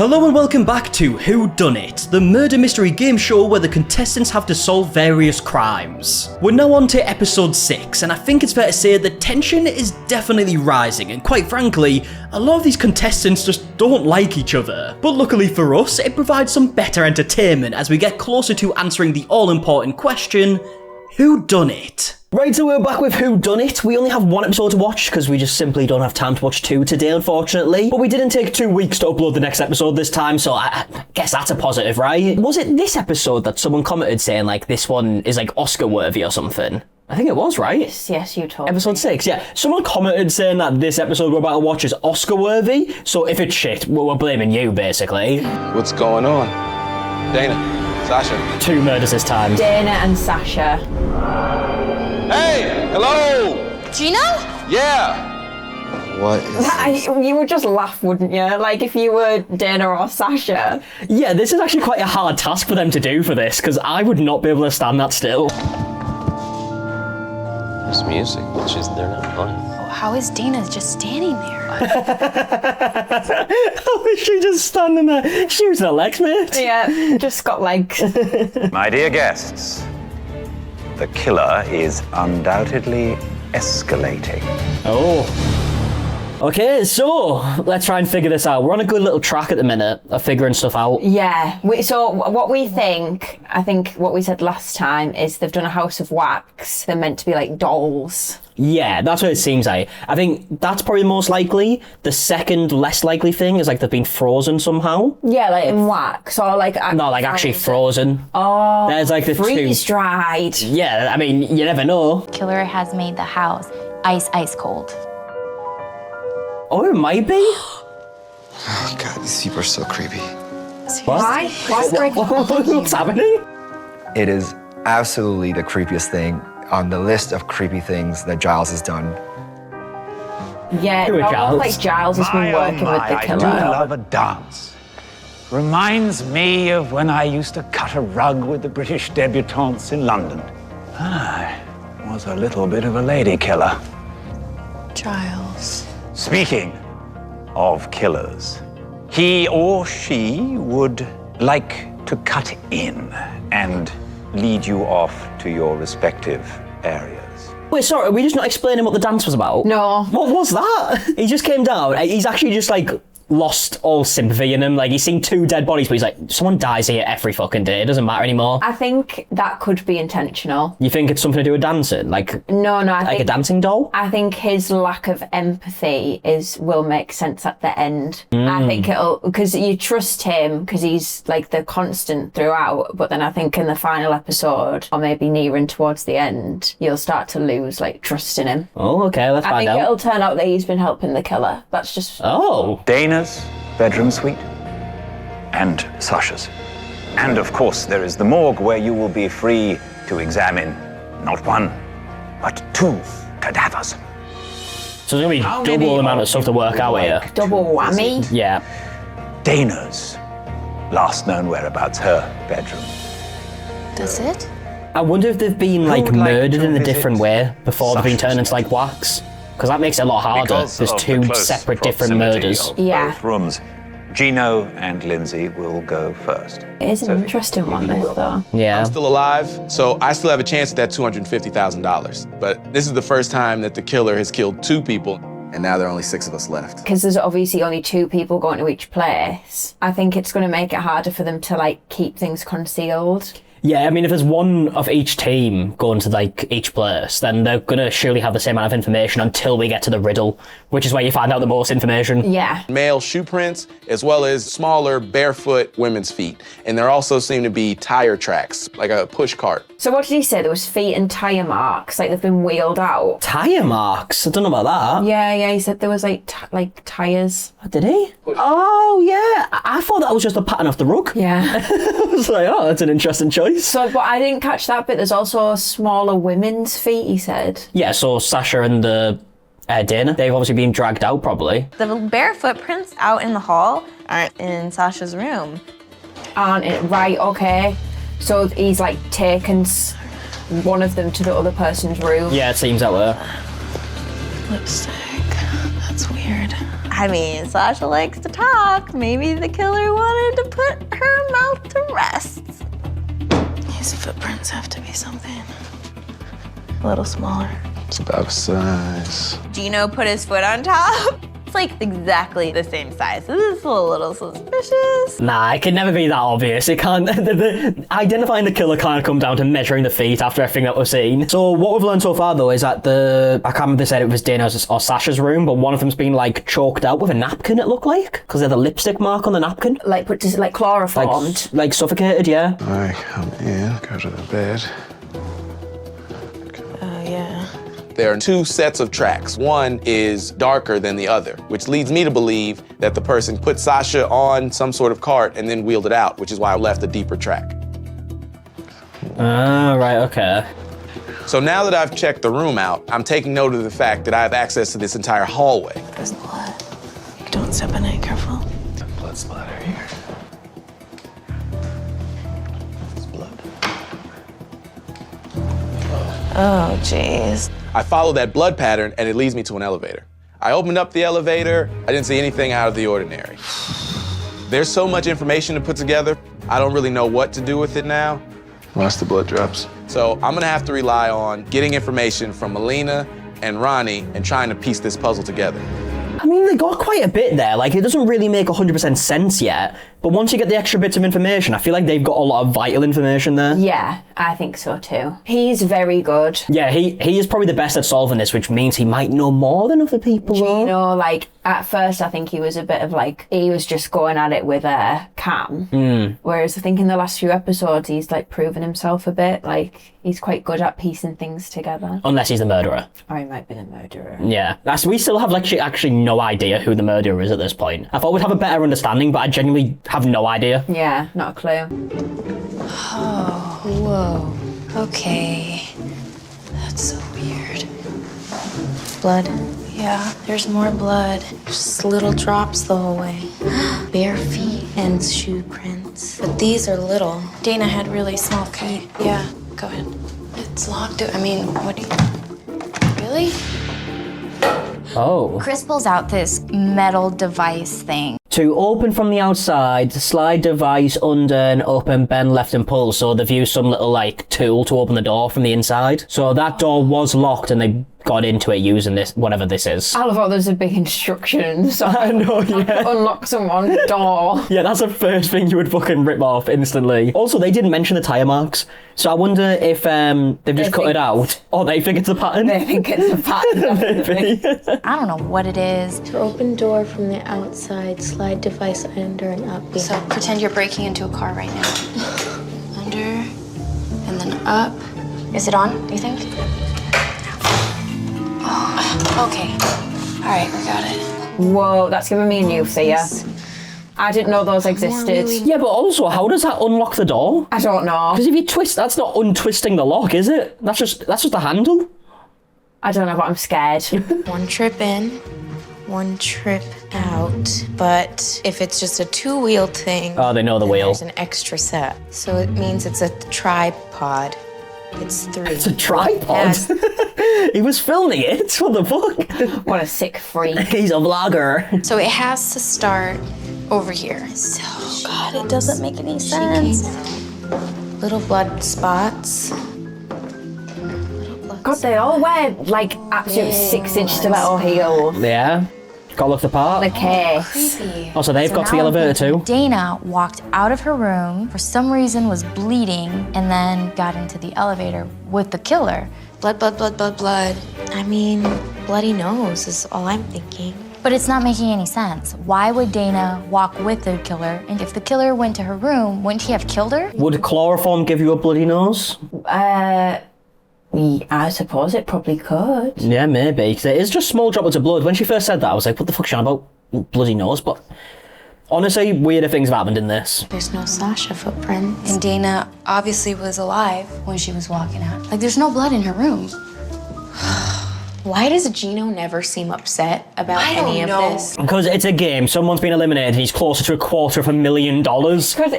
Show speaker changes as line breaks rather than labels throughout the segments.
Hello and welcome back to Whodunnit, the murder mystery game show where the contestants have to solve various crimes. We're now on to episode 6, and I think it's fair to say that tension is definitely rising, and quite frankly, a lot of these contestants just don't like each other. But luckily for us, it provides some better entertainment as we get closer to answering the all-important question, Whodunnit? Right, so we're back with Whodunnit. We only have one episode to watch because we just simply don't have time to watch two today, unfortunately. But we didn't take 2 weeks to upload the next episode this time, so I guess that's a positive, right? Was it this episode that someone commented saying, like, this one is, like, Oscar-worthy or something? I think it was, right?
Yes, you told me.
Episode 6, yeah. Someone commented saying that this episode we're about to watch is Oscar-worthy, so if it's shit, we're blaming you, basically.
What's going on? Dana, Sasha.
2 murders this time.
Dana and Sasha.
Hey, hello!
Gino?
Yeah!
What is
You would just laugh, wouldn't you? Like if you were Dana or Sasha.
Yeah, this is actually quite a hard task for them to do for this, because I would not be able to stand that still.
There's music, but they're not playing.
Oh, how is Dana just standing there?
How is she just standing there? She was her legs, mate.
Yeah, just got legs.
My dear guests, the killer is undoubtedly escalating.
Oh. Okay, so let's try and figure this out. We're on a good little track at the minute of figuring stuff out.
Yeah, so what we think, I think what we said last time is they've done a house of wax. They're meant to be like dolls.
Yeah, that's what it seems like. I think that's probably the most likely. The second less likely thing is like they've been frozen somehow.
Yeah, like in wax or like...
No, like actually frozen.
Oh,
there's like the
freeze-dried.
Yeah, I mean, you never know.
Killer has made the house ice cold.
Oh, it might be.
Oh god, these people are so creepy.
What?
Why?
What's happening?
It is absolutely the creepiest thing on the list of creepy things that Giles has done.
Yeah,
Who are Giles?
like Giles has been working with the
I
killer.
do love a dance. Reminds me of when I used to cut a rug with the British debutantes in London. I was a little bit of a lady killer.
Giles.
Speaking of killers, he or she would like to cut in and lead you off to your respective areas.
Wait, sorry, are we just not explaining what the dance was about?
No.
What was that? He just came down. He's actually just like lost all sympathy in him. Like he's seen 2 dead bodies, but he's like, someone dies here every fucking day. It doesn't matter anymore.
I think that could be intentional.
You think it's something to do with dancing? Like
No, I
like
think...
a dancing doll?
I think his lack of empathy will make sense at the end. I think it'll, because you trust him because he's like the constant throughout, but then I think in the final episode, or maybe nearing towards the end, you'll start to lose like trust in him.
Oh, okay, let's
I
find
think
out.
it'll turn out that he's been helping the killer. That's just...
Oh.
Dana's bedroom suite and Sasha's. And of course, there is the morgue where you will be free to examine not 1, but 2 cadavers.
So there's going to be double the amount of stuff to work out here.
double whammy.
Yeah.
Dana's last known whereabouts, her bedroom.
Does it?
I wonder if they've been like
would like
murdered
to
in a
visit
different way before they've been
Sasha's
turned into like wax. Because that makes it a lot harder.
Because
There's
of
2
the close
separate different
proximity
murders.
of
Yeah.
both rooms, Gino and Lindsay will go first.
It is an interesting one, this though.
Yeah.
I'm still alive, so I still have a chance at that $250,000. But this is the first time that the killer has killed 2 people, and now there are only 6 of us left.
Because there's obviously only 2 people going to each place. I think it's going to make it harder for them to like keep things concealed.
Yeah, I mean, if there's one of each team going to like each place, then they're gonna surely have the same amount of information until we get to the riddle, which is where you find out the most information.
Yeah.
Male shoe prints, as well as smaller barefoot women's feet. And there also seem to be tire tracks, like a push cart.
So what did he say? There was feet and tyre marks, like they've been wheeled out.
Tire marks? I don't know about that.
Yeah, he said there was like tyres.
Did he? Oh, yeah. I thought that was just a pattern off the rug.
Yeah.
I was like, oh, that's an interesting choice.
So, but I didn't catch that bit. There's also smaller women's feet, he said.
Yeah, so Sasha and the Dana, they've obviously been dragged out probably.
The bare footprints out in the hall aren't in Sasha's room.
Aren't it? Right, okay. So he's like taken one of them to the other person's room.
Yeah, it seems that way.
Lipstick. That's weird. I mean, Sasha likes to talk. Maybe the killer wanted to put her mouth to rest. His footprints have to be something a little smaller.
It's about a size.
Gino put his foot on top. It's like exactly the same size. This is a little suspicious.
Nah, it can never be that obvious. It can't. Identifying the killer can't come down to measuring the feet after everything that we've seen. So what we've learned so far though is that I can't remember if they said it was Dana's or Sasha's room, but one of them's been like chalked out with a napkin. It looked like because there's a lipstick mark on the napkin.
Like, but just like chloroformed.
Like suffocated, yeah.
All right, come in, go to the bed.
Oh, yeah.
There are two sets of tracks. One is darker than the other, which leads me to believe that the person put Sasha on some sort of cart and then wheeled it out, which is why I left a deeper track.
Ah, right, okay.
So now that I've checked the room out, I'm taking note of the fact that I have access to this entire hallway.
There's blood. Don't step in it, careful.
Blood splatter here. It's blood.
Oh, jeez.
I follow that blood pattern and it leads me to an elevator. I opened up the elevator, I didn't see anything out of the ordinary. There's so much information to put together, I don't really know what to do with it now.
Watch the blood drops.
So I'm gonna have to rely on getting information from Melina and Ronnie and trying to piece this puzzle together.
I mean, they got quite a bit there. Like, it doesn't really make 100% sense yet. But once you get the extra bits of information, I feel like they've got a lot of vital information there.
Yeah, I think so too. He's very good.
Yeah, he is probably the best at solving this, which means he might know more than other people.
You know, like, at first I think he was a bit of like, he was just going at it with Cam. Whereas I think in the last few episodes, he's like proven himself a bit. Like, he's quite good at piecing things together.
Unless he's the murderer.
Or he might be the murderer.
Yeah. We still have like actually no idea who the murderer is at this point. I thought we'd have a better understanding, but I genuinely have no idea.
Yeah, not a clue.
Oh, whoa. Okay. That's so weird.
Blood.
Yeah, there's more blood. Just little drops the whole way. Bare feet and shoe prints. But these are little. Dana had really small feet. Yeah, go ahead. It's locked. I mean, what do you... Really?
Oh.
Chris pulls out this metal device thing.
To open from the outside, slide device under and open, bend left and pull. So they've used some little like tool to open the door from the inside. So that door was locked and they got into it using this, whatever this is.
I thought there's a big instructions.
I know, yeah.
Unlock someone's door.
Yeah, that's the first thing you would fucking rip off instantly. Also, they didn't mention the tyre marks. So I wonder if they've just cut it out. Or they think it's a pattern.
They think it's a pattern.
Maybe.
I don't know what it is.
To open door from the outside, slide device under and up.
So pretend you're breaking into a car right now. Under, and then up. Is it on, do you think? Oh, okay. All right, we got it.
Whoa, that's giving me a new fear. I didn't know those existed.
Yeah, but also, how does that unlock the door?
I don't know.
Because if you twist, that's not untwisting the lock, is it? That's just a handle.
I don't know, but I'm scared.
One trip in, one trip out. But if it's just a two-wheeled thing,
Oh, they know the
then
wheel.
there's an extra set. So it means it's a tripod. It's 3.
It's a tripod. He was filming it. What the fuck?
What a sick freak.
He's a vlogger.
So it has to start over here.
So, God, it doesn't make any sense. Little blood spots.
God, they all wear like absolute 6-inch stiletto heels.
Yeah. Gotta look the part.
The case.
Creepy.
Also, they've got to the
now
elevator too.
Dana walked out of her room, for some reason was bleeding, and then got into the elevator with the killer.
Blood, blood, blood, blood, blood. I mean, bloody nose is all I'm thinking.
But it's not making any sense. Why would Dana walk with the killer? And if the killer went to her room, wouldn't he have killed her?
Would chloroform give you a bloody nose?
I suppose it probably could.
Yeah, maybe. Because it is just small droplets of blood. When she first said that, I was like, what the fuck's she on about? Bloody nose. But honestly, weirder things have happened in this.
There's no Sasha footprints.
And Dana obviously was alive when she was walking out. Like, there's no blood in her room.
Why does Gino never seem upset about any of this?
Because it's a game. Someone's been eliminated and he's closer to $250,000.
Because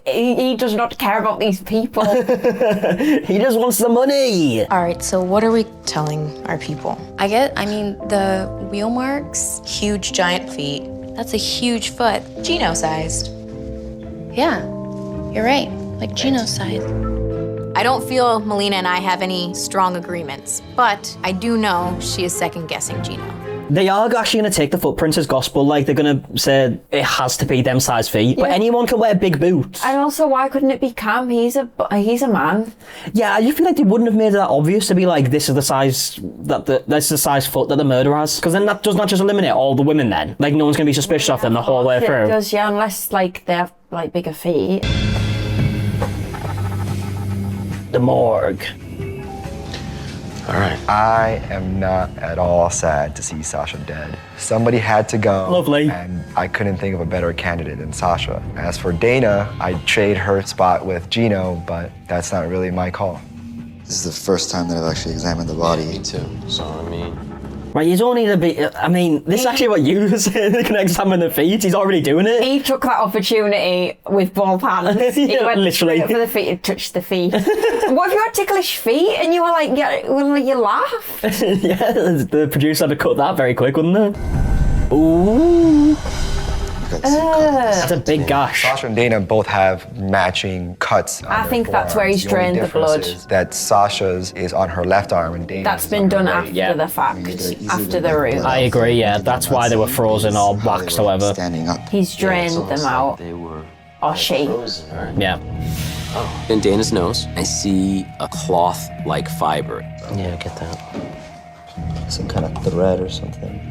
he does not care about these people.
He just wants the money.
All right, so what are we telling our people? I mean, the wheel marks, huge giant feet. That's a huge foot. Gino-sized.
Yeah, you're right. Like Gino-sized.
I don't feel Melina and I have any strong agreements, but I do know she is second-guessing Gino.
They are actually going to take the footprints as gospel. Like, they're going to say it has to be them size feet. But anyone can wear big boots.
And also, why couldn't it be Cam? He's a man.
Yeah, I just feel like they wouldn't have made it that obvious to be like, this is the size that's the size foot that the murderer has. Because then that does not just eliminate all the women then. Like, no one's going to be suspicious of them the whole way through.
It does, yeah, unless, like, they have, like, bigger feet.
The morgue.
All right.
I am not at all sad to see Sasha dead. Somebody had to go.
Lovely.
And I couldn't think of a better candidate than Sasha. As for Dana, I'd trade her spot with Gino, but that's not really my call.
This is the first time that I've actually examined the body.
Me too. So, I mean...
Right, you don't need to be... I mean, this is actually what you were saying. They can examine the feet. He's already doing it.
He took that opportunity with both hands. He went
literally
straight for the feet and touched the feet. What if you had ticklish feet and you were like, you laugh?
Yeah, the producer had to cut that very quick, wouldn't they? Ooh. That's a big gash.
Sasha and Dana both have matching cuts on
I
their
think that's where he's
forearms.
drained the
only difference
blood.
is that Sasha's is on her left arm and Dana's
That's
is
been
on her
done
right.
after the fact, after the room.
I agree, yeah. That's why they were frozen or waxed or whatever.
Standing up.
He's drained them out.
They were
Or she.
frozen, right?
Yeah.
Oh. In Dana's nose, I see a cloth-like fiber.
Yeah, I get that.
Some kind of thread or something.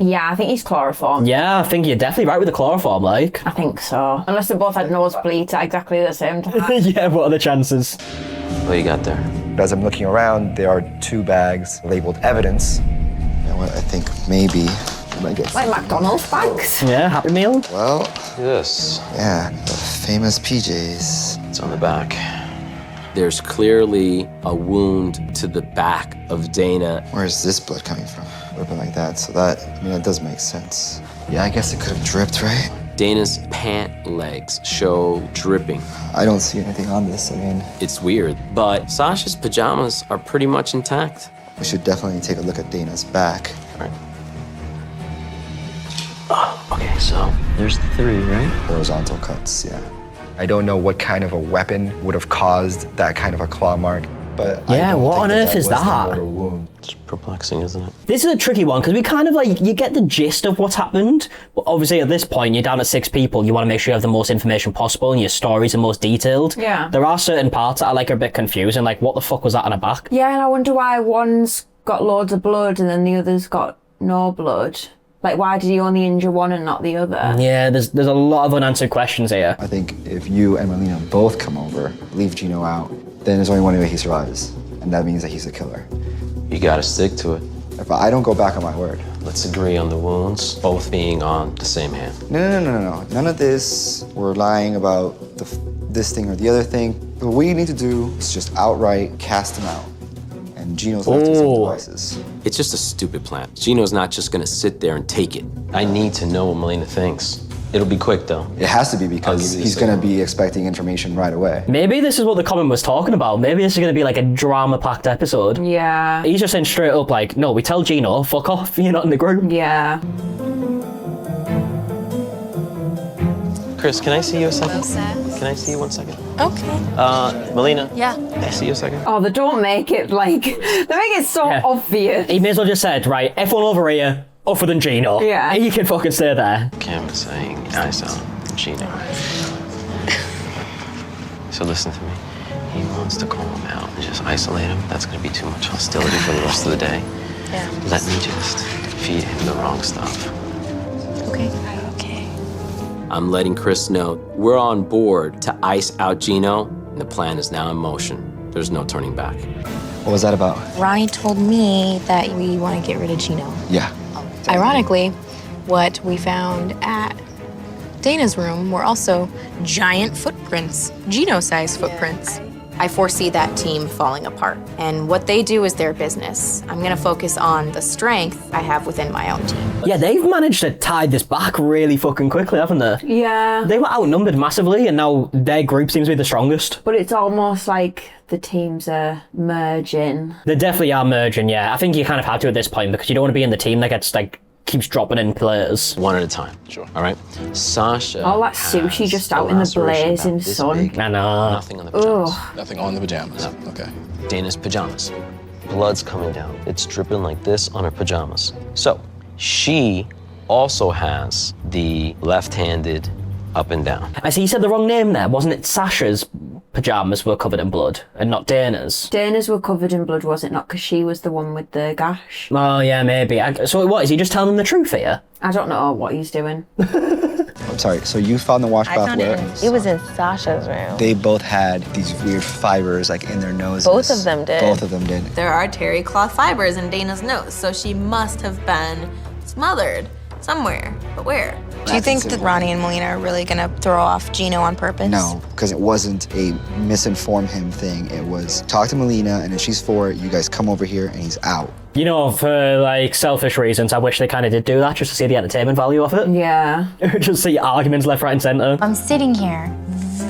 Yeah, I think he's chloroform.
Yeah, I think you're definitely right with the chloroform, like.
I think so. Unless they both had nosebleeds at exactly the same time.
Yeah, what are the chances?
What you got there?
As I'm looking around, there are 2 bags labeled evidence.
You know what? I think maybe we might get.
Like McDonald's bags.
Yeah, Happy Meal.
Well,
This.
yeah, the famous PJs.
It's on the back. There's clearly a wound to the back of Dana.
Where's this blood coming from? Would have been like that, so that does make sense. Yeah, I guess it could have dripped, right?
Dana's pant legs show dripping.
I don't see anything on this. I mean,
It's weird, but Sasha's pajamas are pretty much intact.
we should definitely take a look at Dana's back.
Right. Oh, okay, so there's the 3, right?
Horizontal cuts, yeah.
I don't know what kind of a weapon would have caused that kind of a claw mark, but
Yeah,
I don't
what
think
on
that
earth
that
is
was
that?
the mortal wound.
It's perplexing, isn't it?
This is a tricky one because we kind of like, you get the gist of what's happened, but obviously at this point you're down to 6 people, you want to make sure you have the most information possible and your stories are most detailed.
Yeah.
There are certain parts that are a bit confusing, like what the fuck was that on her back?
Yeah, and I wonder why one's got loads of blood and then the other's got no blood. Like, why did he only injure one and not the other?
Yeah, there's a lot of unanswered questions here.
I think if you and Melina both come over, leave Gino out, then there's only one way he survives, and that means that he's a killer.
You gotta stick to it.
If I don't go back on my word.
Let's agree on the wounds, both being on the same hand.
No. None of this. We're lying about this thing or the other thing. What we need to do is just outright cast him out. And Gino's left with some devices.
It's just a stupid plan. Gino's not just gonna sit there and take it. I need to know what Melina thinks. It'll be quick, though.
It has to be because he's gonna be expecting information right away.
Maybe this is what the comment was talking about. Maybe this is going to be like a drama-packed episode.
Yeah.
He's just saying straight up like, no, we tell Gino, fuck off, you're not in the group.
Yeah.
Chris, can I see you a second? Can I see you 1 second?
Okay.
Melina?
Yeah.
Can I see you a second?
Oh, they don't make it like, they make it so obvious.
He may as well just said, right, F1 over here, other than Gino.
Yeah.
He can fucking stay there.
Cam is saying I saw Gino. So listen to me. He wants to call him out and just isolate him. That's gonna be too much hostility for the rest of the day.
Yeah.
Let me just feed him the wrong stuff.
Okay.
I'm letting Chris know we're on board to ice out Gino, and the plan is now in motion. There's no turning back.
What was that about?
Ronnie told me that we want to get rid of Gino.
Yeah.
Ironically, what we found at Dana's room were also giant footprints, Gino-sized footprints. I foresee that team falling apart. And what they do is their business. I'm gonna focus on the strength I have within my own team.
Yeah, they've managed to tie this back really fucking quickly, haven't they?
Yeah.
They were outnumbered massively, and now their group seems to be the strongest.
But it's almost like the teams are merging.
They definitely are merging, yeah. I think you kind of have to at this point, because you don't want to be in the team that gets, like, keeps dropping in players.
One at a time.
Sure.
All right? Sasha.
All that sushi
has
just
a
out in the
laceration
blazing
about this
sun.
big,
I know.
Nothing on the pajamas.
Nothing on the pajamas. Okay.
Dana's pajamas.
Blood's coming down. It's dripping like this on her pajamas. So, she also has the left-handed up and down.
I see you said the wrong name there. Wasn't it Sasha's pajamas were covered in blood and not Dana's?
Dana's were covered in blood, was it not? Because she was the one with the gash.
Oh, yeah, maybe. So what, is he just telling them the truth here?
I don't know what he's doing.
I'm sorry, so you found the washcloth where?
It was in Sasha's room.
They both had these weird fibers like in their noses.
Both of them did.
Both of them did.
There are terry cloth fibers in Dana's nose, so she must have been smothered somewhere. But where?
Do you think that Ronnie and Melina are really gonna throw off Gino on purpose?
No, because it wasn't a misinform him thing. It was talk to Melina, and if she's for it, you guys come over here, and he's out.
You know, for, like, selfish reasons, I wish they kind of did do that, just to see the entertainment value of it.
Yeah.
Just see arguments left, right, and centre.
I'm sitting here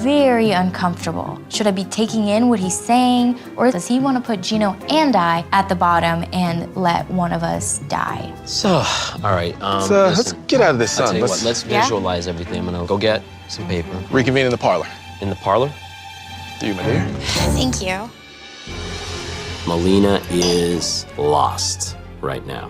very uncomfortable. Should I be taking in what he's saying, or does he want to put Gino and I at the bottom and let one of us die?
So, all right.
Let's
listen,
get out of this
I'll
sun.
tell you what, let's visualize everything. I'm gonna go get some paper.
Reconvene in the parlor.
In the parlor?
Do you, my dear?
Thank you.
Melina is lost right now.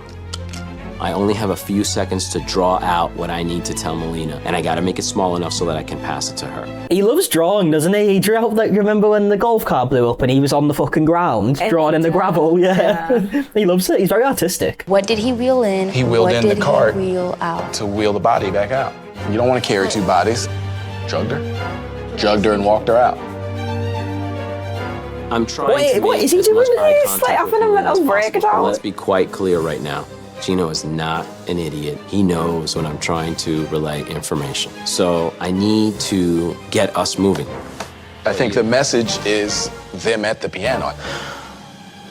I only have a few seconds to draw out what I need to tell Melina, and I gotta make it small enough so that I can pass it to her.
He loves drawing, doesn't he? He drew out, like, remember when the golf cart blew up and he was on the fucking ground, drawing in the gravel, yeah. He loves it, he's very artistic.
What did he wheel in?
He wheeled
what
in the
did
cart.
he wheel out?
To wheel the body back out. You don't want to carry two bodies. Drugged her and walked her out.
I'm trying
Wait,
to
what
make
is he
as
doing
much eye
this?
contact
Like,
with
having a
Melina
mental
as
breakdown?
possible. Let's be quite clear right now. Gino is not an idiot. He knows when I'm trying to relay information. So I need to get us moving.
I think the message is them at the piano.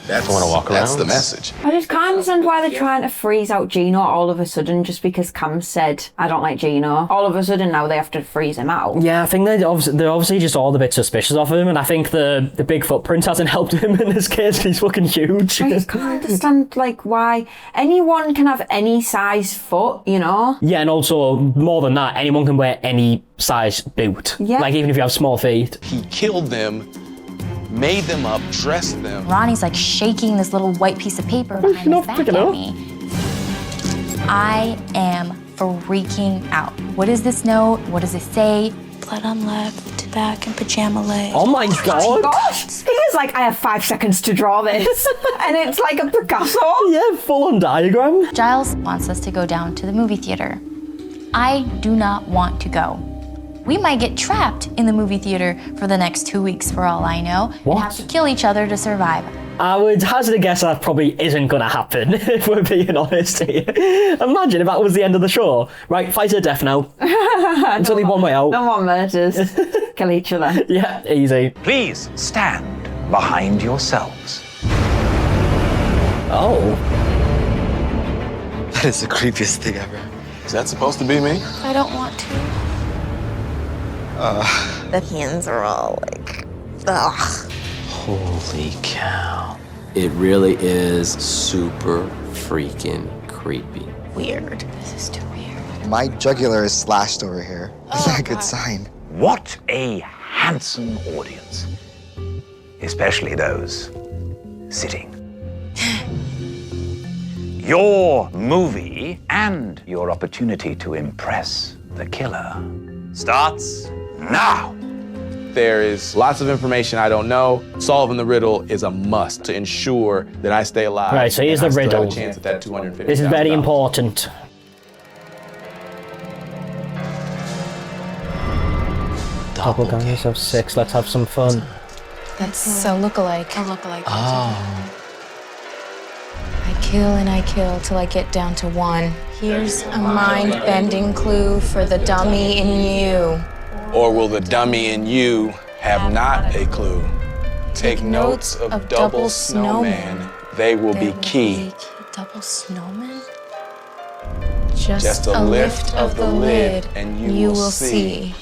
That's,
wanna walk
that's
around?
the message.
I just can't understand why they're trying to freeze out Gino all of a sudden just because Cam said, I don't like Gino. All of a sudden now they have to freeze him out.
Yeah, I think they're obviously just all a bit suspicious of him, and I think the big footprint hasn't helped him in this case. He's fucking huge.
I just can't understand, like, why anyone can have any size foot, you know?
Yeah, and also, more than that, anyone can wear any size boot.
Yeah.
Like, even if you have small feet.
He killed them, made them up, dressed them.
Ronnie's like shaking this little white piece of paper behind his back at me. I am freaking out. What is this note? What does it say?
Blood on left, back, and pajama leg.
Oh my god!
Gosh, he is like, I have 5 seconds to draw this. And it's like a Picasso.
Yeah, full-on diagram.
Giles wants us to go down to the movie theater. I do not want to go. We might get trapped in the movie theater for the next 2 weeks for all I know, and have to kill each other to survive.
I would hazard a guess that probably isn't going to happen, if we're being honest here. Imagine if that was the end of the show. Right, fight to death now. It's only one way out.
No more murders. Kill each other.
Yeah, easy.
Please stand behind yourselves.
Oh.
That is the creepiest thing ever.
Is that supposed to be me?
I don't want to.
The hands are all like, ugh.
Holy cow. It really is super freaking creepy.
Weird.
This is too weird.
My jugular is slashed over here. Is that a good sign?
What a handsome audience. Especially those sitting. Your movie and your opportunity to impress the killer starts now.
There is lots of information I don't know. Solving the riddle is a must to ensure that I stay alive.
Right, so here's the
and I still
riddle.
have a chance at that $250,000.
This is very important. Double guys of 6, let's have some fun.
That's so lookalike.
A lookalike.
Oh.
I kill and I kill till I get down to 1. Here's a mind-bending clue for the dummy in you.
Or will the dummy in you have not a clue? Take notes of double snowman. They will be key.
Double snowman?
Just a lift of the lid and you will see.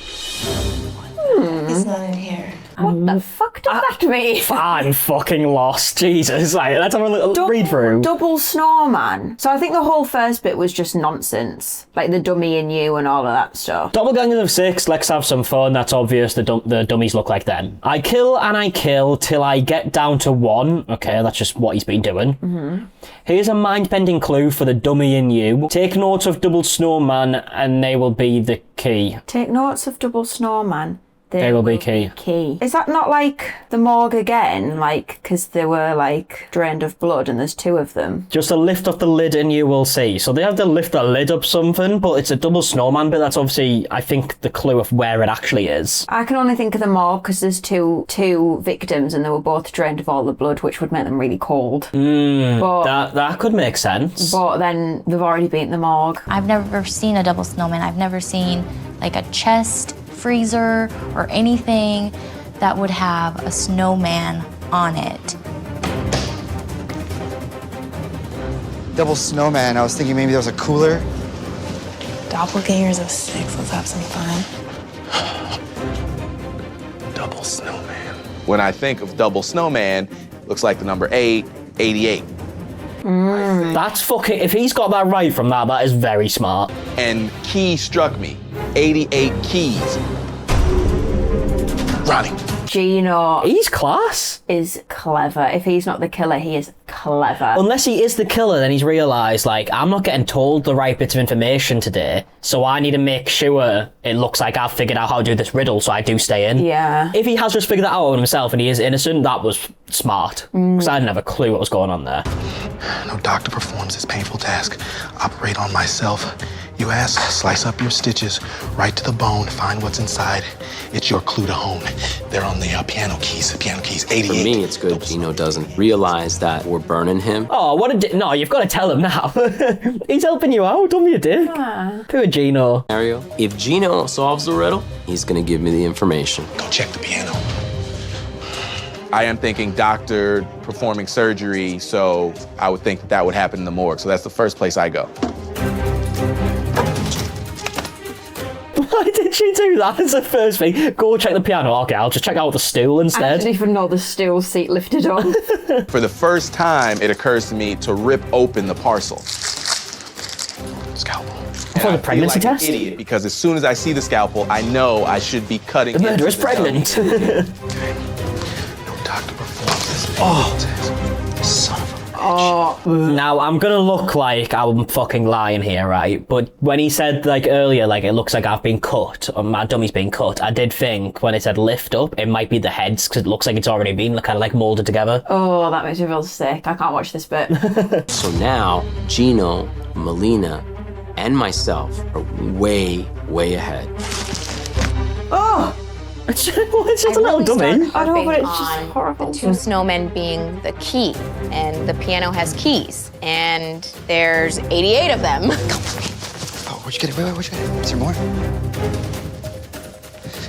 He's not in here.
What the fuck does that mean?
I'm fucking lost. Jesus. Like, let's have a little read through.
Double snowman. So I think the whole first bit was just nonsense. Like the dummy and you and all of that stuff.
Doppelgangers of 6, let's have some fun. That's obvious. The dummies look like them. I kill and I kill till I get down to 1. Okay, that's just what he's been doing.
Mm-hmm.
Here's a mind-bending clue for the dummy in you. Take notes of double snowman and they will be the key.
Take notes of double snowman.
They will be key.
Is that not like the morgue again? Like, because they were like drained of blood and there's 2 of them.
Just a lift up the lid and you will see. So they have to lift the lid up something, but it's a double snowman, but that's obviously, I think, the clue of where it actually is.
I can only think of the morgue because there's two victims and they were both drained of all the blood, which would make them really cold. But
that could make sense.
But then they've already been the morgue.
I've never seen a double snowman. I've never seen like a chest freezer or anything that would have a snowman on it.
Double snowman, I was thinking maybe there was a cooler.
Doppelgangers of 6, let's have some fun.
Double snowman. When I think of double snowman, looks like the number 8, 88.
That's fucking, if he's got that right from that is very smart.
And key struck me. 88 keys. Ronnie.
Gino.
He's class.
Is clever. If he's not the killer, he is clever.
Unless he is the killer, then he's realised, like, I'm not getting told the right bits of information today, so I need to make sure it looks like I've figured out how to do this riddle, so I do stay in.
Yeah.
If he has just figured that out on himself and he is innocent, that was smart. Because I didn't have a clue what was going on there.
No doctor performs this painful task. Operate on myself. You ask, slice up your stitches, right to the bone, find what's inside. It's your clue to hone. They're on the piano keys, 88.
For me, it's good Gino doesn't realize that we're burning him.
Oh, no, you've got to tell him now. He's helping you out, don't be a dick. Poor Gino.
Mario, if Gino solves the riddle, he's gonna give me the information.
Go check the piano.
I am thinking doctor performing surgery, so I would think that would happen in the morgue. So that's the first place I go.
Why did she do that as the first thing? Go check the piano. Okay, I'll just check out the stool
I
instead.
didn't even know the stool seat lifted up.
For the first time, it occurs to me to rip open the parcel.
Scalpel.
For the pregnancy
like
test?
An idiot, because as soon as I see the scalpel, I know I should be cutting.
The murderer is pregnant.
No doctor performs this painful task. Son of a bitch.
Now, I'm gonna look like I'm fucking lying here, right? But when he said, like, earlier, like, it looks like I've been cut, or my dummy's been cut, I did think, when it said lift up, it might be the heads, because it looks like it's already been kind of, like, moulded together.
Oh, that makes me feel sick. I can't watch this bit.
So now, Gino, Melina, and myself are way, way ahead.
Oh!
It's just a little dummy.
I know, but it's just horrible.
The 2 snowmen being the key, and the piano has keys, and there's 88 of them.
Oh, where'd you get it? Wait, where'd you get it? Is there more?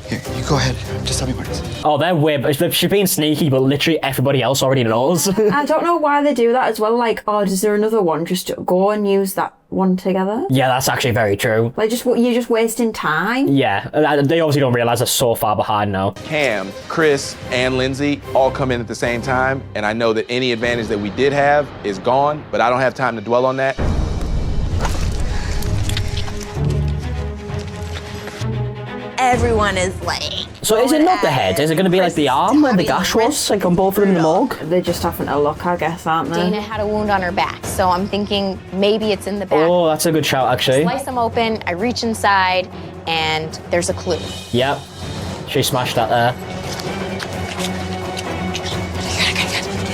Here, you go ahead. Just tell me what it is.
Oh, they're weird. She's being sneaky, but literally everybody else already knows.
I don't know why they do that as well. Like, oh, is there another one? Just go and use that one together.
Yeah, that's actually very true.
Like, you're just wasting time.
Yeah, they obviously don't realise they're so far behind now.
Cam, Chris, and Lindsay all come in at the same time, and I know that any advantage that we did have is gone, but I don't have time to dwell on that.
Everyone is like.
So is it not the head? Is it going to be like the arm where the gash was? Like on both of them in the morgue?
They're just having a look, I guess, aren't they?
Dana had a wound on her back, so I'm thinking maybe it's in the back.
Oh, that's a good shout, actually.
Slice them open, I reach inside, and there's a clue.
Yep. She smashed that there.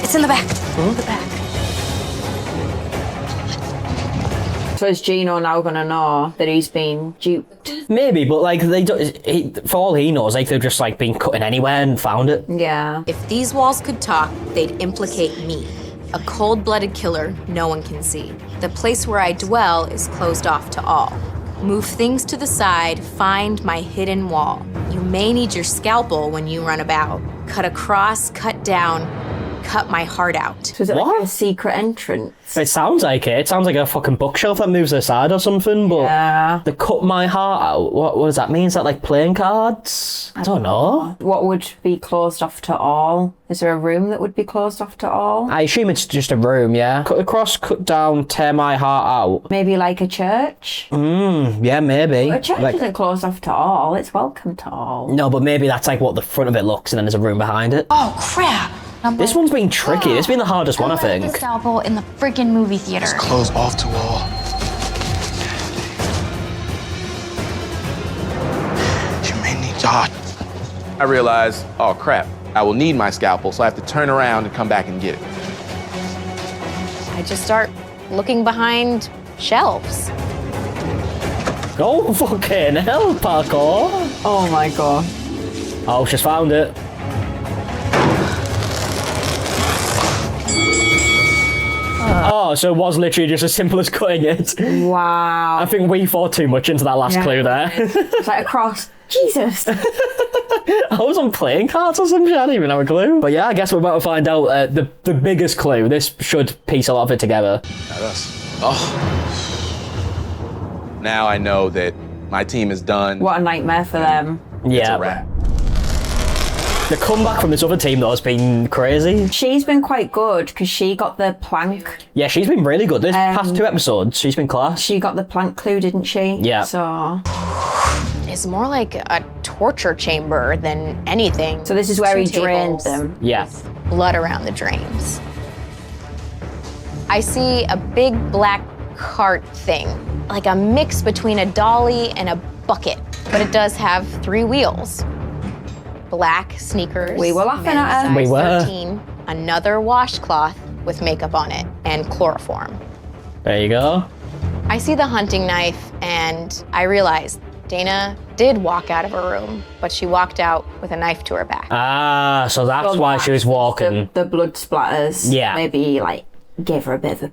It's in the back. In the back.
So is Gino now gonna know that he's been duped?
Maybe, but like they don't. For all he knows, like they've just like been cutting anywhere and found it.
Yeah.
If these walls could talk, they'd implicate me. A cold-blooded killer no one can see. The place where I dwell is closed off to all. Move things to the side, find my hidden wall. You may need your scalpel when you run about. Cut across, cut down, cut my heart out.
So is it like a secret entrance?
It sounds like it. It sounds like a fucking bookshelf that moves aside or something, but
Yeah.
they cut my heart out. What does that mean? Is that like playing cards? I don't know.
What would be closed off to all? Is there a room that would be closed off to all?
I assume it's just a room, yeah. Cut across, cut down, tear my heart out.
Maybe like a church?
Yeah, maybe.
But a church
Like-
isn't closed off to all. It's welcome to all.
No, but maybe that's like what the front of it looks, and then there's a room behind it.
Oh, crap.
This one's been tricky. This has been the hardest one, I
The
think.
scalpel in the freaking movie theater.
Close off to all. You may need God.
I realize, oh crap, I will need my scalpel, so I have to turn around and come back and get it.
I just start looking behind shelves.
Go fucking hell, parkour.
Oh my god.
Oh, she's found it. Oh, so it was literally just as simple as cutting it.
Wow.
I think we thought too much into that last
Yeah.
clue there.
It's like across. Jesus.
I was on playing cards or some shit. I didn't even have a clue. But yeah, I guess we're about to find out the biggest clue. This should piece a lot of it together.
Not us. Oh. Now I know that my team is done.
What a nightmare for them.
It's
Yeah.
a wrap.
The comeback from this other team, though, has been crazy.
She's been quite good because she got the plank.
Yeah, she's been really good. This past 2 episodes, she's been class.
She got the plank clue, didn't she?
Yeah.
So
It's more like a torture chamber than anything.
So this is where
Two
he drained
tables,
them.
Yeah.
Blood around the drains. I see a big black cart thing, like a mix between a dolly and a bucket, but it does have 3 wheels. Black sneakers.
We were laughing
men's
at her.
size
We were.
13, another washcloth with makeup on it, and chloroform.
There you go.
I see the hunting knife, and I realize Dana did walk out of her room, but she walked out with a knife to her back.
Ah, so that's
Well,
why she was walking.
The blood splatters.
Yeah.
Maybe like gave her a bit of a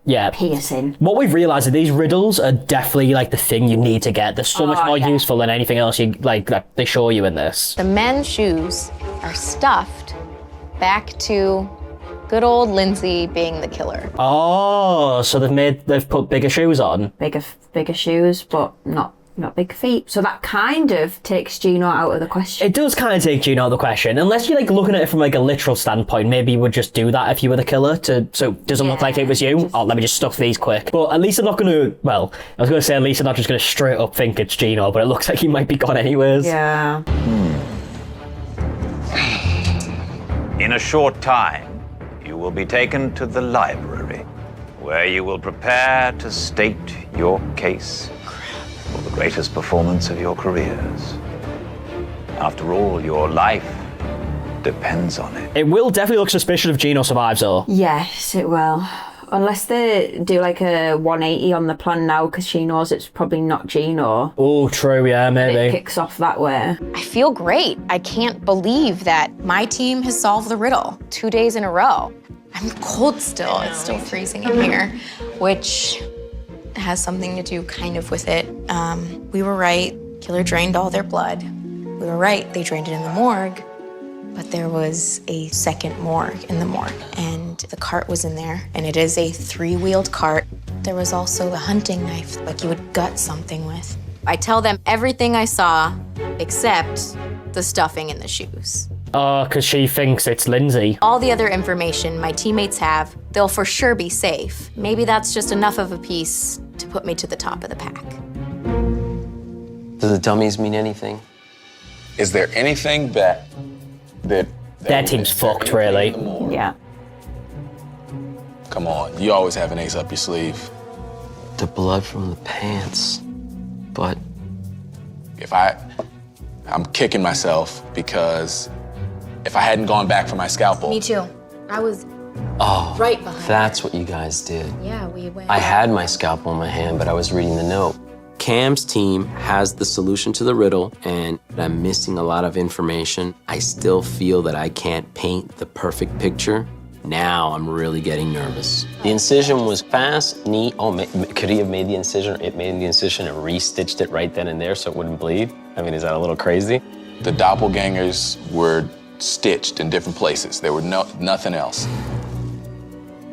Yeah.
piercing.
What we've realised is these riddles are definitely like the thing you need to get. They're so much more
yeah.
useful than anything else you like that they show you in this.
The men's shoes are stuffed back to good old Lindsay being the killer.
Oh, so they've put bigger shoes on.
Bigger shoes, but not big feet. So that kind of takes Gino out of the question.
It does kind of take Gino out of the question, unless you're like looking at it from like a literal standpoint. Maybe you would just do that if you were the killer, so it doesn't look like it was you. Oh, let me just stuff these quick. But at least they're not going to. Well, I was going to say at least they're not just going to straight up think it's Gino, but it looks like he might be gone anyways.
Yeah.
In a short time, you will be taken to the library, where you will prepare to state your case for the greatest performance of your careers. After all, your life depends on it.
It will definitely look suspicious if Gino survives, though.
Yes, it will. Unless they do like a 180 on the plan now, because she knows it's probably not Gino.
Oh, true, yeah,
It
maybe.
kicks off that way.
I feel great. I can't believe that my team has solved the riddle 2 days in a row. I'm cold still. It's still freezing in here, which has something to do kind of with it. We were right. Killer drained all their blood. We were right. They drained it in the morgue. But there was a second morgue in the morgue, and the cart was in there, and it is a 3-wheeled cart. There was also a hunting knife, like you would gut something with. I tell them everything I saw, except the stuffing in the shoes.
Oh, because she thinks it's Lindsay.
All the other information my teammates have, they'll for sure be safe. Maybe that's just enough of a piece to put me to the top of the pack.
Do the dummies mean anything?
Is there anything that
Their team's fucked, really.
Yeah.
Come on, you always have an ace up your sleeve.
The blood from the pants. But
If I'm kicking myself because if I hadn't gone back for my scalpel.
Me too. I was
oh,
right behind.
that's what you guys did.
Yeah, we went.
I had my scalpel in my hand, but I was reading the note. Cam's team has the solution to the riddle, and I'm missing a lot of information. I still feel that I can't paint the perfect picture, Now I'm really getting nervous. The incision was fast, neat. Oh, could he have made the incision? It made the incision and re-stitched it right then and there so it wouldn't bleed? I mean, is that a little crazy?
The doppelgangers were stitched in different places. There were nothing else.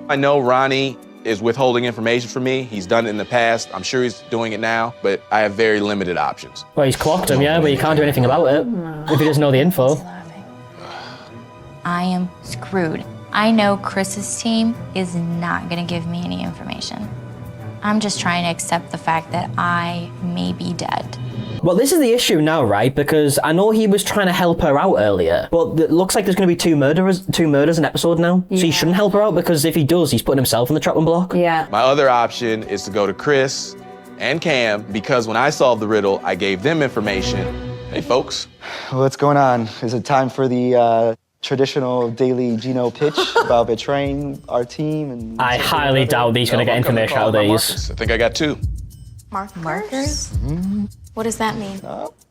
I know Ronnie is withholding information from me. He's done it in the past. I'm sure he's doing it now, but I have very limited options.
Well, he's clocked him, yeah, but you can't do anything about it if he doesn't know the info.
I am screwed. I know Chris's team is not gonna give me any information. I'm just trying to accept the fact that I may be dead.
Well, this is the issue now, right? Because I know he was trying to help her out earlier, but it looks like there's going to be two murders an episode now. Yeah. So he shouldn't help her out, because if he does, he's putting himself in the chopping block.
Yeah.
My other option is to go to Chris and Cam, because when I solved the riddle, I gave them information. Hey, folks.
What's going on? Is it time for the traditional daily Gino pitch about betraying our team? And
I highly doubt he's going to get information out of these.
I think I got 2.
Markers?
Mm-hmm.
What does that mean?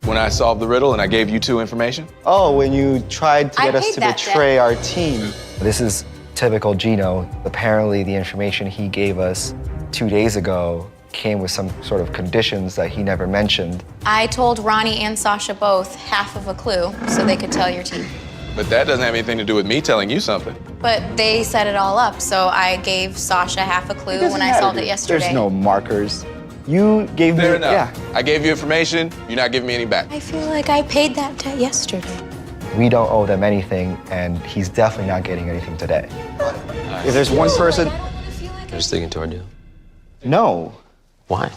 When I solved the riddle and I gave you 2 information?
Oh, when you tried to get
I
us
paid
to
that
betray our team.
This is typical Gino. Apparently, the information he gave us 2 days ago came with some sort of conditions that he never mentioned.
I told Ronnie and Sasha both half of a clue so they could tell your team.
But that doesn't have anything to do with me telling you something.
But they set it all up, so I gave Sasha half a clue when I solved it yesterday.
There's no markers. You gave me,
Fair enough.
yeah.
I gave you information, you're not giving me any back.
I feel like I paid that debt yesterday.
We don't owe them anything, and he's definitely not getting anything today.
If there's one person,
You're sticking to our deal.
no.
Why?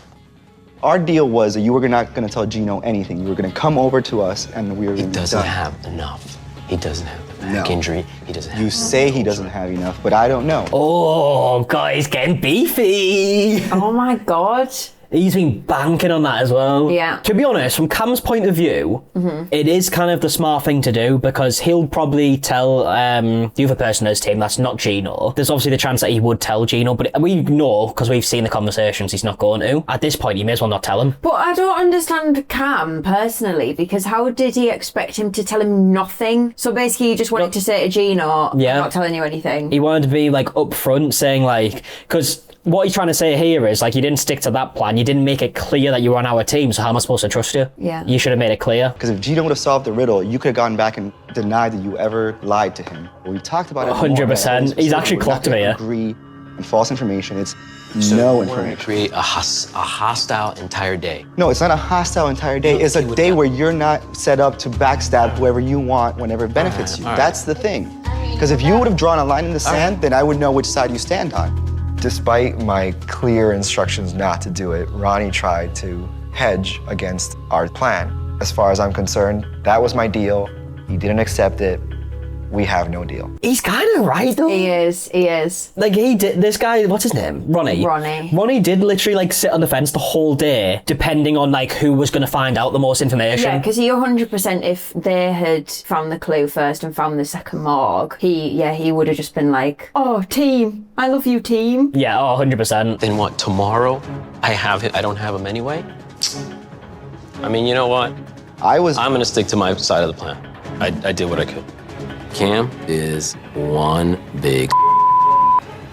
Our deal was that you were not going to tell Gino anything. You were going to come over to us, and we were
He
going to be
doesn't
done.
have enough. He doesn't have the back
No.
injury. He doesn't have
You say he doesn't have enough, but I don't know.
Oh, guys, getting beefy.
Oh my god.
He's been banking on that as well.
Yeah.
To be honest, from Cam's point of view, it is kind of the smart thing to do, because he'll probably tell the other person in his team that's not Gino. There's obviously the chance that he would tell Gino, but we know, because we've seen the conversations, he's not going to. At this point, you may as well not tell him.
But I don't understand Cam personally, because how did he expect him to tell him nothing? So basically, he just wanted to say to Gino,
Yeah.
I'm not telling you anything.
He wanted to be like upfront, saying like, because what he's trying to say here is like, you didn't stick to that plan. You didn't make it clear that you were on our team. So how am I supposed to trust you?
Yeah.
You should have made it clear.
Because if Gino would have solved the riddle, you could have gone back and denied that you ever lied to him. We talked about it.
100%. He's actually clocked me here.
Agree and false information. It's
So
no
we're
information.
gonna create a hostile entire day.
No, it's not a hostile entire day. It's a day where you're not set up to backstab whoever you want whenever it benefits you.
all right.
That's the thing. Because if you would have drawn a line in the sand, then I would know which side you stand on.
Despite my clear instructions not to do it, Ronnie tried to hedge against our plan. As far as I'm concerned, that was my deal. He didn't accept it. We have no deal.
He's kind of right though.
He is.
Like he did, this guy, what's his name? Ronnie. Ronnie did literally like sit on the fence the whole day, depending on like who was going to find out the most information.
Yeah, because he 100%, if they had found the clue first and found the second morgue, he would have just been like, oh, team, I love you, team.
Yeah, 100%.
Then what, tomorrow I don't have him anyway? I mean, you know what? I'm gonna stick to my side of the plan. I did what I could. Cam is one big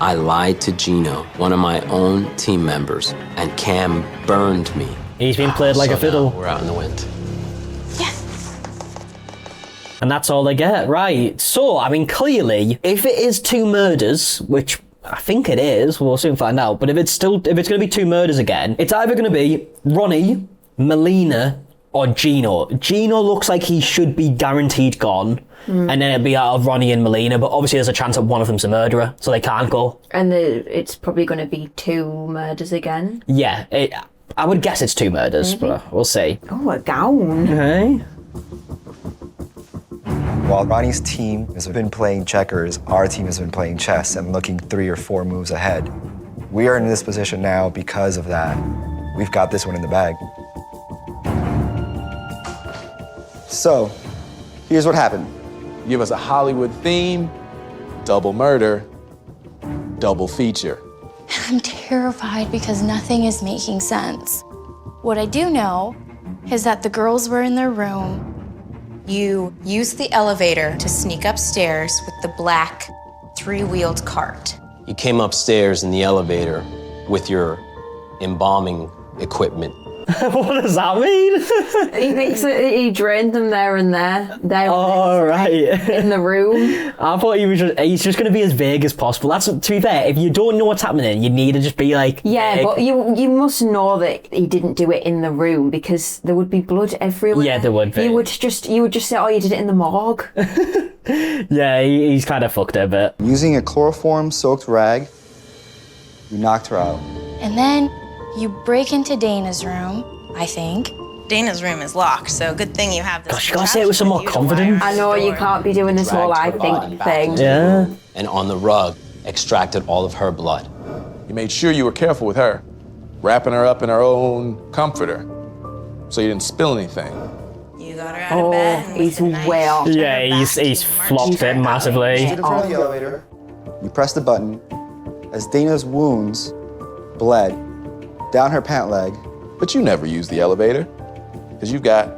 I lied to Gino, one of my own team members, and Cam burned me.
He's been played like a fiddle.
We're out in the wind.
And that's all they get, right? So, I mean, clearly, if it is 2 murders, which I think it is, we'll soon find out, but if it's going to be 2 murders again, it's either going to be Ronnie, Melina, or Gino. Gino looks like he should be guaranteed gone, and then it'd be out of Ronnie and Melina, but obviously there's a chance that one of them's a murderer, so they can't go.
And it's probably going to be 2 murders again.
Yeah, I would guess it's 2 murders, but we'll see.
Oh, a gown.
Okay.
While Ronnie's team has been playing checkers, our team has been playing chess and looking 3 or 4 moves ahead. We are in this position now because of that. We've got this one in the bag.
So, here's what happened.
Give us a Hollywood theme, double murder, double feature.
I'm terrified because nothing is making sense. What I do know is that the girls were in their room.
You used the elevator to sneak upstairs with the black 3-wheeled cart.
You came upstairs in the elevator with your embalming equipment.
What does that mean?
He thinks that he drained them there and there.
Oh, right.
In the room.
I thought he's just going to be as vague as possible. That's, to be fair, if you don't know what's happening, you need to just be like...
Yeah,
vague.
but you must know that he didn't do it in the room because there would be blood everywhere.
Yeah, there would be.
You would just say, oh, you did it in the morgue.
Yeah, he's kind of fucked a bit.
Using a chloroform-soaked rag, you knocked her out.
And then you break into Dana's room, I think.
Dana's room is locked, so good thing you have this.
Gosh, you gotta say it with some more confidence.
I know, you can't be doing this whole I think thing.
Yeah.
And on the rug, extracted all of her blood.
You made sure you were careful with her, wrapping her up in her own comforter, so you didn't spill anything.
You got her out of bed.
Oh, he's way off.
Yeah, he's flopped it massively.
Stood in front of the elevator. You pressed the button. As Dana's wounds bled down her pant leg.
But you never use the elevator, because you've got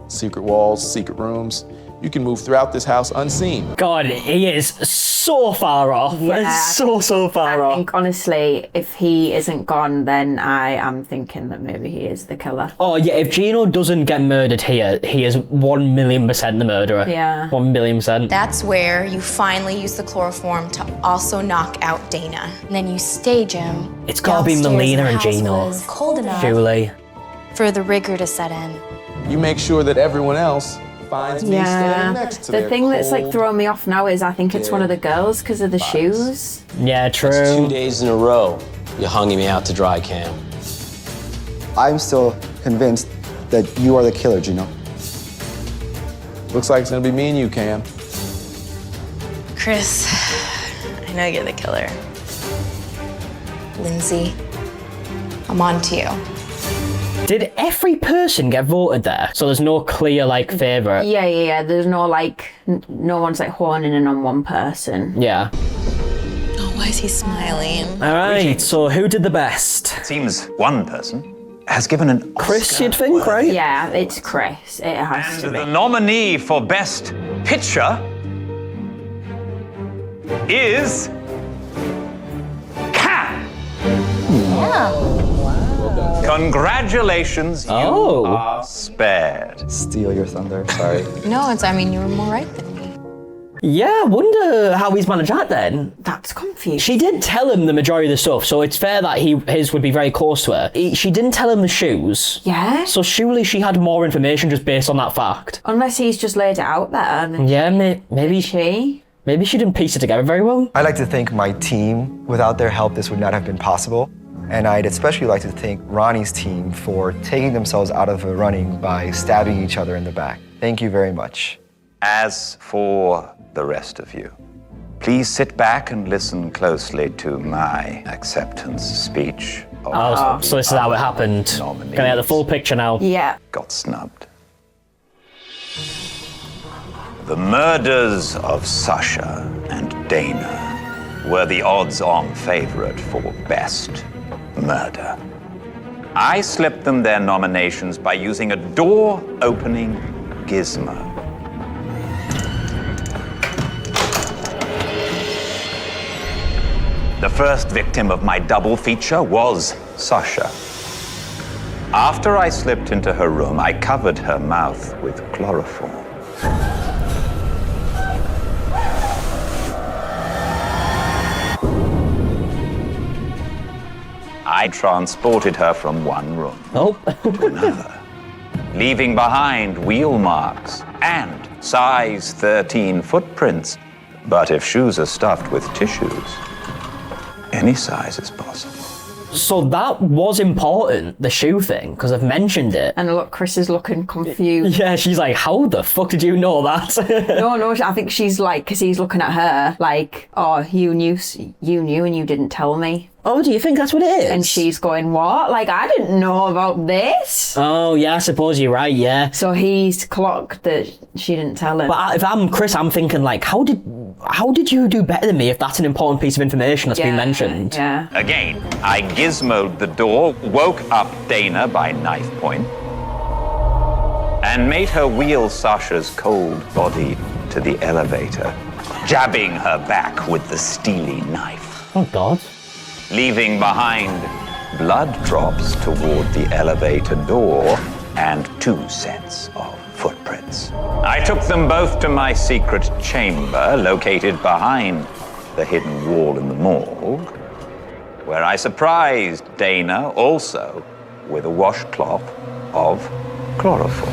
secret walls, secret rooms. You can move throughout this house unseen.
God, he is so far off.
Yeah,
so far
I
off.
think, honestly, if he isn't gone, then I am thinking that maybe he is the killer.
Oh, yeah, if Gino doesn't get murdered here, he is 1,000,000% the murderer.
Yeah.
1,000,000%.
That's where you finally use the chloroform to also knock out Dana.
And then you stage him.
It's gotta be
downstairs
Melina
the
and
house
Gino.
was cold enough
Surely.
for the rigor to set in.
You make sure that everyone else finds me standing next to
The
their
thing that's like
cold,
throwing me off now is I think it's one of the girls because of the shoes.
Yeah, true.
That's 2 days in a row you hung me out to dry, Cam.
I'm still convinced that you are the killer, Gino.
Looks like it's gonna be me and you, Cam.
Chris, I know you're the killer.
Lindsay, I'm on to you.
Did every person get voted there? So there's no clear, like, favourite?
Yeah. There's no, like, no one's, like, honing in on one person.
Yeah.
Oh, why is he smiling?
All right, so who did the best?
It seems one person has given an
Chris,
Oscar
you'd think, right?
Yeah, it's Chris. It has to
And
be.
the nominee for Best Picture is Cam.
Yeah.
Congratulations, you are spared.
Steal your thunder, sorry.
No, I mean, you were more right than me.
Yeah, I wonder how he's managed that then.
That's confusing.
She did tell him the majority of the stuff, so it's fair that his would be very close to her. She didn't tell him the shoes.
Yeah?
So surely she had more information just based on that fact.
Unless he's just laid it out better. Than
Yeah, maybe
she.
Maybe she didn't piece it together very well.
I'd like to thank my team. Without their help, this would not have been possible. And I'd especially like to thank Ronnie's team for taking themselves out of the running by stabbing each other in the back. Thank you very much.
As for the rest of you, please sit back and listen closely to my acceptance speech.
Oh, so this is how it happened. Can I get the full picture now?
Yeah.
Got snubbed. The murders of Sasha and Dana were the odds-on favorite for Best Murder. I slipped them their nominations by using a door-opening gizmo. The first victim of my double feature was Sasha. After I slipped into her room, I covered her mouth with chloroform. I transported her from one room to another, leaving behind wheel marks and size 13 footprints. But if shoes are stuffed with tissues, any size is possible.
So that was important, the shoe thing, because I've mentioned it.
And look, Chris is looking confused.
Yeah, she's like, how the fuck did you know that?
No, I think she's like, because he's looking at her like, oh, you knew and you didn't tell me.
Oh, do you think that's what it is?
And she's going, what? Like, I didn't know about this.
Oh, yeah, I suppose you're right, yeah.
So he's clocked that she didn't tell him.
But if I'm Chris, I'm thinking, like, how did you do better than me if that's an important piece of information that's been mentioned?
Yeah.
Again, I gizmoed the door, woke up Dana by knife point, and made her wheel Sasha's cold body to the elevator. jabbing her back with the steely knife.
Oh, God.
Leaving behind blood drops toward the elevator door and 2 sets of footprints. I took them both to my secret chamber located behind the hidden wall in the morgue, where I surprised Dana also with a washcloth of chloroform.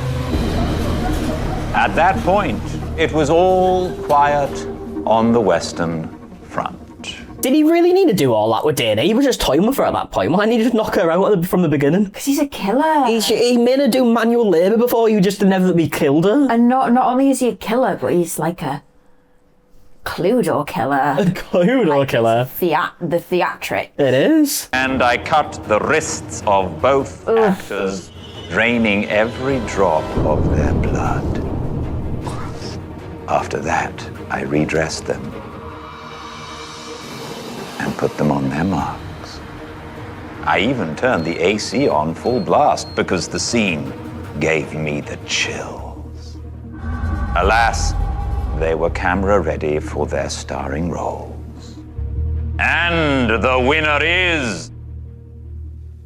At that point, it was all quiet on the Western Front.
Did he really need to do all that with Dana? He was just toying with her at that point. Why didn't he just knock her out from the beginning?
Because he's a killer.
He made her do manual labour before you just inevitably killed her.
And not only is he a killer, but he's like a Cluedo killer.
A Cluedo killer?
The theatric.
It is.
And I cut the wrists of both actors, draining every drop of their blood. After that, I redressed them and put them on their marks. I even turned the AC on full blast because the scene gave me the chills. Alas, they were camera ready for their starring roles. And the winner is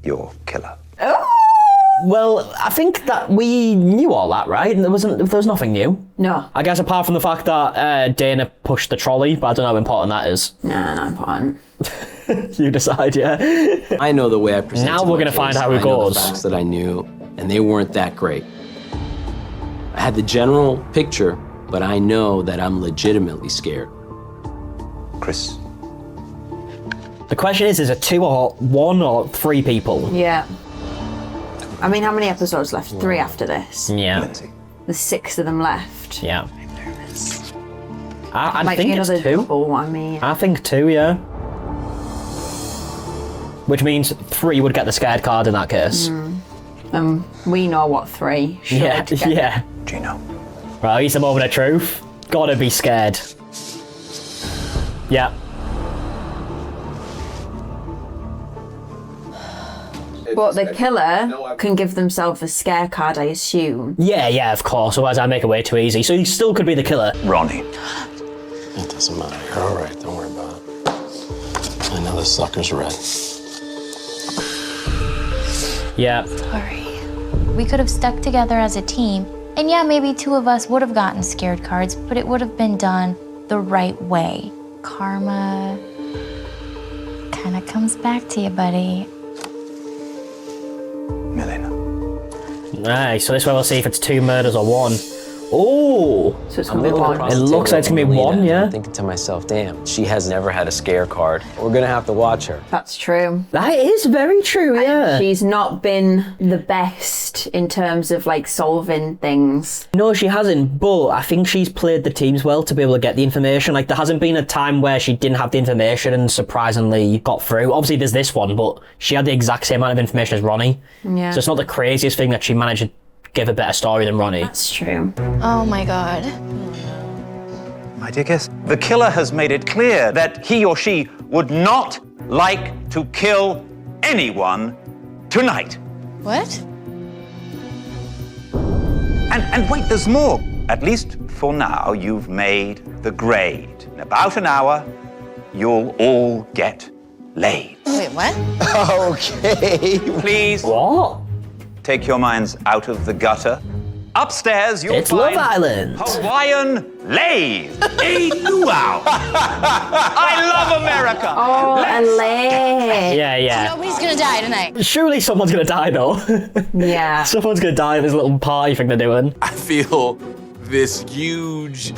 your killer.
Well, I think that we knew all that, right? There was nothing new.
No.
I guess apart from the fact that Dana pushed the trolley, but I don't know how important that is.
Nah, not important.
You decide, yeah.
I know the way I present.
Now we're gonna find out how it
I know
goes.
the facts that I knew, and they weren't that great. I had the general picture, but I know that I'm legitimately scared.
Chris.
The question is it 2 or 1 or 3 people?
Yeah. I mean, how many episodes left? 3 after this.
Yeah.
Lindsay.
There's 6 of them left.
Yeah.
I'm nervous.
I
Might
think
be
it's
another
2.
double, I mean.
I think 2, yeah. Which means 3 would get the scared card in that case.
We know what 3 should get.
Yeah.
Gino.
Right, he's the moment of truth. Gotta be scared. Yeah.
But the killer can give themselves a scare card, I assume.
Yeah, of course. Otherwise, I'd make it way too easy. So he still could be the killer.
Ronnie.
It doesn't matter. You're all right. Don't worry about it. I know the sucker's red.
Yeah.
Sorry. We could have stuck together as a team, and yeah, maybe 2 of us would have gotten scared cards, but it would have been done the right way. Karma kind of comes back to you, buddy.
Milena.
Right, so this way we'll see if it's 2 murders or 1. Oh!
So it's gonna be 1.
It looks like it's gonna be 1, yeah.
I'm thinking to myself, damn, she has never had a scare card. We're gonna have to watch her.
That's true.
That is very true, yeah.
She's not been the best in terms of like solving things.
No, she hasn't, but I think she's played the teams well to be able to get the information. Like, there hasn't been a time where she didn't have the information and surprisingly got through. Obviously, there's this one, but she had the exact same amount of information as Ronnie.
Yeah.
So it's not the craziest thing that she managed to give a better story than Ronnie.
That's true.
Oh my God.
My dear guest, the killer has made it clear that he or she would not like to kill anyone tonight.
What?
And wait, there's more. At least for now, you've made the grade. In about an hour, you'll all get laid.
Wait, what?
Okay.
Please
What?
take your minds out of the gutter. Upstairs, you'll
It's
find
Love Island.
Hawaiian lays. A luau. I love America.
Oh, LA.
Yeah.
Nobody's gonna die tonight.
Surely someone's gonna die, though.
Yeah.
Someone's gonna die in this little party thing they're doing.
I feel this huge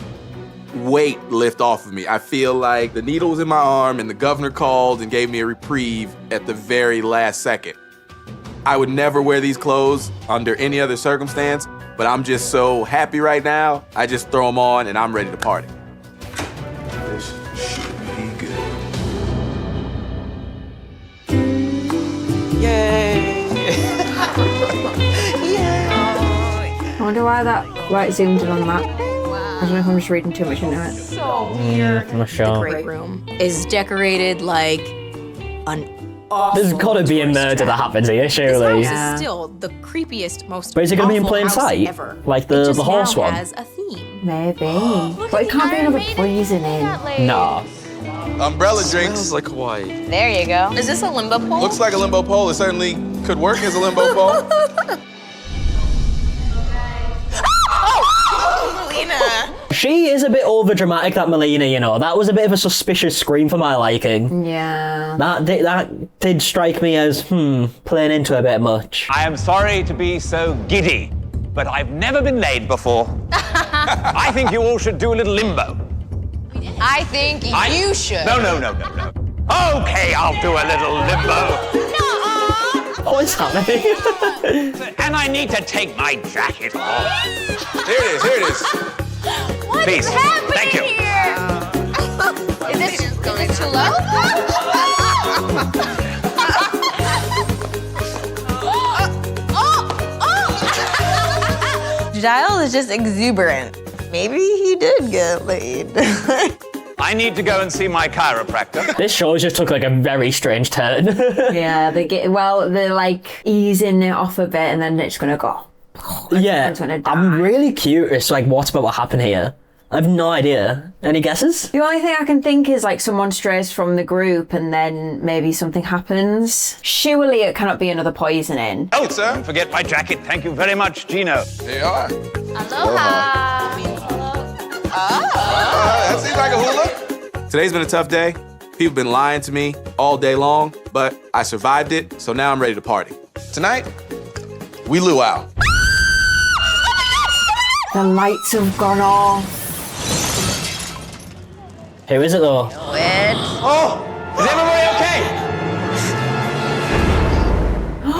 weight lift off of me. I feel like the needle was in my arm and the governor called and gave me a reprieve at the very last second. I would never wear these clothes under any other circumstance, but I'm just so happy right now. I just throw them on and I'm ready to party. This should be good.
I wonder why it zoomed in on that. I don't know if I'm just reading too much into it.
So weird.
I'm not sure.
The great room is decorated like an
awful.
There's gotta be a murder that happens here,
This
surely.
house is still the creepiest, most
But is it gonna be in
awful
plain
house
sight?
ever.
Like
It
the
just
horse
now
one?
has a theme.
Maybe. But it can't be another poisoning.
Nah.
Umbrella drinks.
Smells like Hawaii.
There you go. Is this a limbo pole?
Looks like a limbo pole. It certainly could work as a limbo pole.
Oh, Melina.
She is a bit over dramatic, that Melina, you know. That was a bit of a suspicious scream for my liking.
Yeah.
That did strike me as, playing into a bit much.
I am sorry to be so giddy, but I've never been laid before. I think you all should do a little limbo.
I think you should.
No. Okay, I'll do a little limbo.
What's happening?
And I need to take my jacket off.
Here it is.
What
Please.
is happening
Thank you.
here?
Is it too low?
Giles is just exuberant. Maybe he did get laid.
I need to go and see my chiropractor.
This show just took like a very strange turn.
Yeah, they're like easing it off a bit and then it's gonna go.
Yeah, I'm really curious, like, what's about to happen here? I have no idea. Any guesses?
The only thing I can think is like someone strays from the group and then maybe something happens. Surely it cannot be another poisoning.
Oh, sir. Don't forget my jacket. Thank you very much, Gino.
There you are.
Aloha.
That seems like a hula. Today's been a tough day. People been lying to me all day long, but I survived it, so now I'm ready to party. Tonight, we luau.
The lights have gone off.
Who is it though?
Oh, is everybody okay?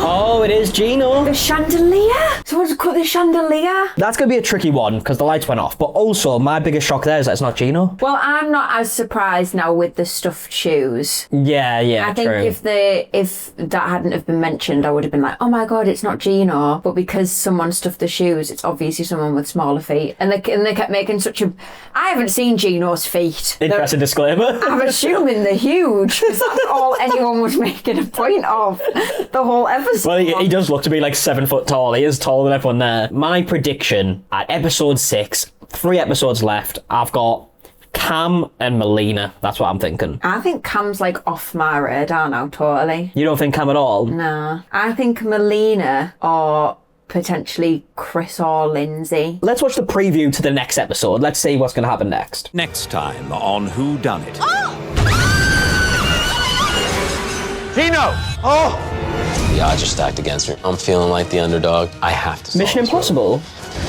Oh, it is Gino.
The chandelier? Someone's cut the chandelier?
That's going to be a tricky one because the lights went off. But also, my biggest shock there is that it's not Gino.
Well, I'm not as surprised now with the stuffed shoes.
Yeah,
I think
true.
if that hadn't have been mentioned, I would have been like, oh my god, it's not Gino. But because someone stuffed the shoes, it's obviously someone with smaller feet. And they kept making such a... I haven't seen Gino's feet.
Interesting disclaimer.
I'm assuming they're huge. 'Cause that's all anyone was making a point of the whole episode.
Well, he does look to be like 7 foot tall. He is taller than everyone there. My prediction at episode 6, 3 episodes left, I've got Cam and Melina. That's what I'm thinking.
I think Cam's like off my radar now, totally.
You don't think Cam at all?
No. I think Melina or potentially Chris or Lindsay.
Let's watch the preview to the next episode. Let's see what's going to happen next.
Next time on Whodunnit.
Gino! Oh!
The odds are stacked against her. I'm feeling like the underdog. I have to.
Mission Impossible?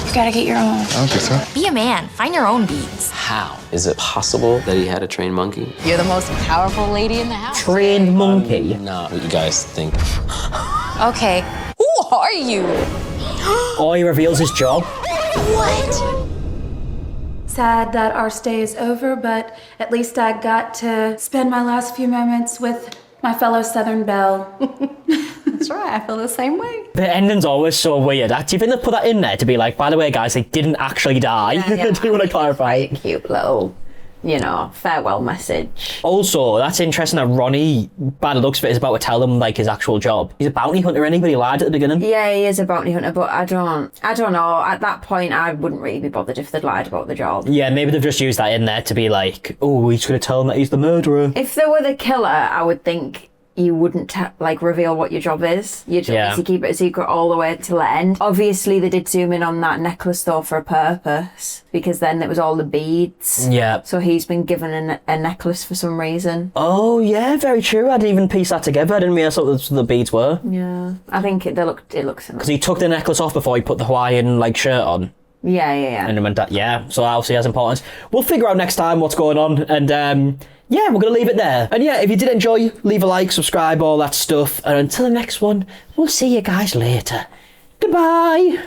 You gotta get your own.
I don't think so.
Be a man. Find your own beads.
How? Is it possible that he had a trained monkey?
You're the most powerful lady in the house.
Trained monkey?
Not what you guys think.
Okay. Who are you?
Oh, he reveals his job.
What?
Sad that our stay is over, but at least I got to spend my last few moments with my fellow Southern Belle.
That's right, I feel the same way.
The ending's always so weird. Do you think they put that in there to be like, by the way, guys, they didn't actually die?
Yeah,
Do you want to clarify?
Cute little, farewell message.
Also, that's interesting that Ronnie, by the looks of it, is about to tell them like his actual job. He's a bounty hunter, anybody lied at the beginning.
Yeah, he is a bounty hunter, but I don't know. At that point, I wouldn't really be bothered if they'd lied about the job.
Yeah, maybe they've just used that in there to be like, oh, he's going to tell him that he's the murderer.
If they were the killer, I would think you wouldn't reveal what your job is. You'd obviously keep it a secret all the way till the end. Obviously, they did zoom in on that necklace though for a purpose, because then it was all the beads.
Yeah.
So he's been given a necklace for some reason.
Oh yeah, very true. I didn't even piece that together. I didn't realise what the beads were.
Yeah, I think it looks similar.
Because he took the necklace off before he put the Hawaiian shirt on.
Yeah.
And it meant that, so obviously has importance. We'll figure out next time what's going on, and we're going to leave it there. And if you did enjoy, leave a like, subscribe, all that stuff. And until the next one, we'll see you guys later. Goodbye.